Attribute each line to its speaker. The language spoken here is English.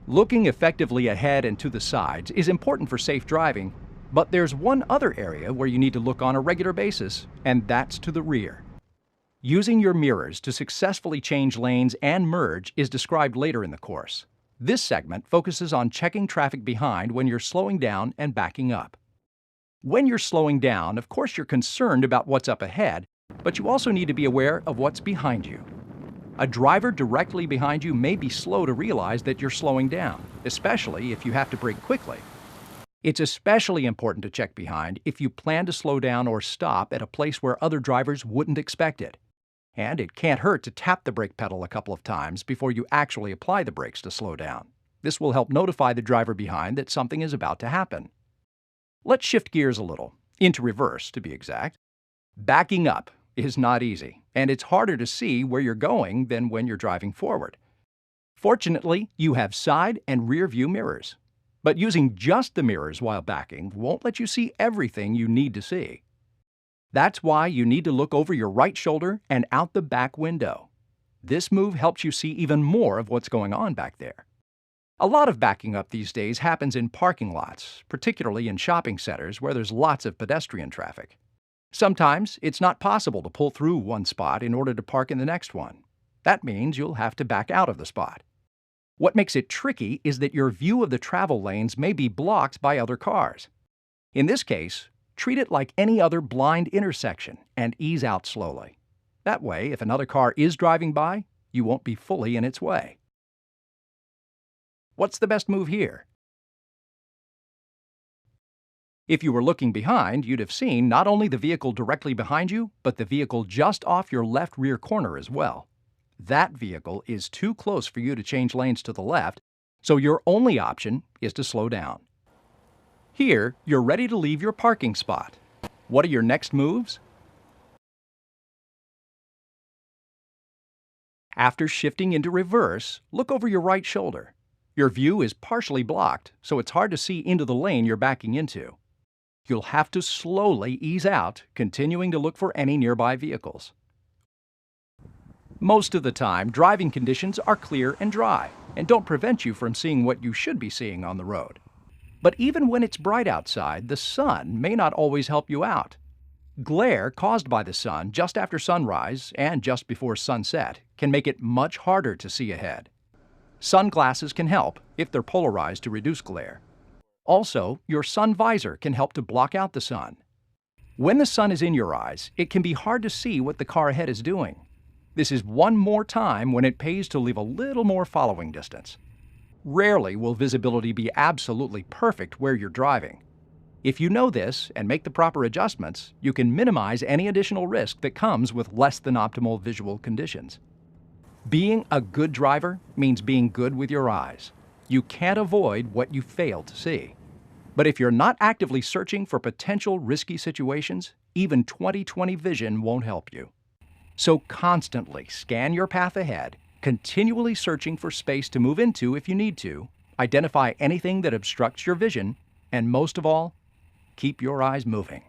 Speaker 1: Looking effectively ahead and to the sides is important for safe driving, but there's one other area where you need to look on a regular basis, and that's to the rear. Using your mirrors to successfully change lanes and merge is described later in the course. This segment focuses on checking traffic behind when you're slowing down and backing up. When you're slowing down, of course you're concerned about what's up ahead, but you also need to be aware of what's behind you. A driver directly behind you may be slow to realize that you're slowing down, especially if you have to brake quickly. It's especially important to check behind if you plan to slow down or stop at a place where other drivers wouldn't expect it. And it can't hurt to tap the brake pedal a couple of times before you actually apply the brakes to slow down. This will help notify the driver behind that something is about to happen. Let's shift gears a little, into reverse to be exact. Backing up is not easy, and it's harder to see where you're going than when you're driving forward. Fortunately, you have side and rear view mirrors, but using just the mirrors while backing won't let you see everything you need to see. That's why you need to look over your right shoulder and out the back window. This move helps you see even more of what's going on back there. A lot of backing up these days happens in parking lots, particularly in shopping centers where there's lots of pedestrian traffic. Sometimes it's not possible to pull through one spot in order to park in the next one. That means you'll have to back out of the spot. What makes it tricky is that your view of the travel lanes may be blocked by other cars. In this case, treat it like any other blind intersection and ease out slowly. That way, if another car is driving by, you won't be fully in its way. What's the best move here? If you were looking behind, you'd have seen not only the vehicle directly behind you, but the vehicle just off your left rear corner as well. That vehicle is too close for you to change lanes to the left, so your only option is to slow down. Here, you're ready to leave your parking spot. What are your next moves? After shifting into reverse, look over your right shoulder. Your view is partially blocked, so it's hard to see into the lane you're backing into. You'll have to slowly ease out, continuing to look for any nearby vehicles. Most of the time, driving conditions are clear and dry, and don't prevent you from seeing what you should be seeing on the road. But even when it's bright outside, the sun may not always help you out. Glare caused by the sun just after sunrise and just before sunset can make it much harder to see ahead. Sunglasses can help if they're polarized to reduce glare. Also, your sun visor can help to block out the sun. When the sun is in your eyes, it can be hard to see what the car ahead is doing. This is one more time when it pays to leave a little more following distance. Rarely will visibility be absolutely perfect where you're driving. If you know this and make the proper adjustments, you can minimize any additional risk that comes with less than optimal visual conditions. Being a good driver means being good with your eyes. You can't avoid what you fail to see. But if you're not actively searching for potential risky situations, even 20/20 vision won't help you. So constantly scan your path ahead, continually searching for space to move into if you need to, identify anything that obstructs your vision, and most of all, keep your eyes moving.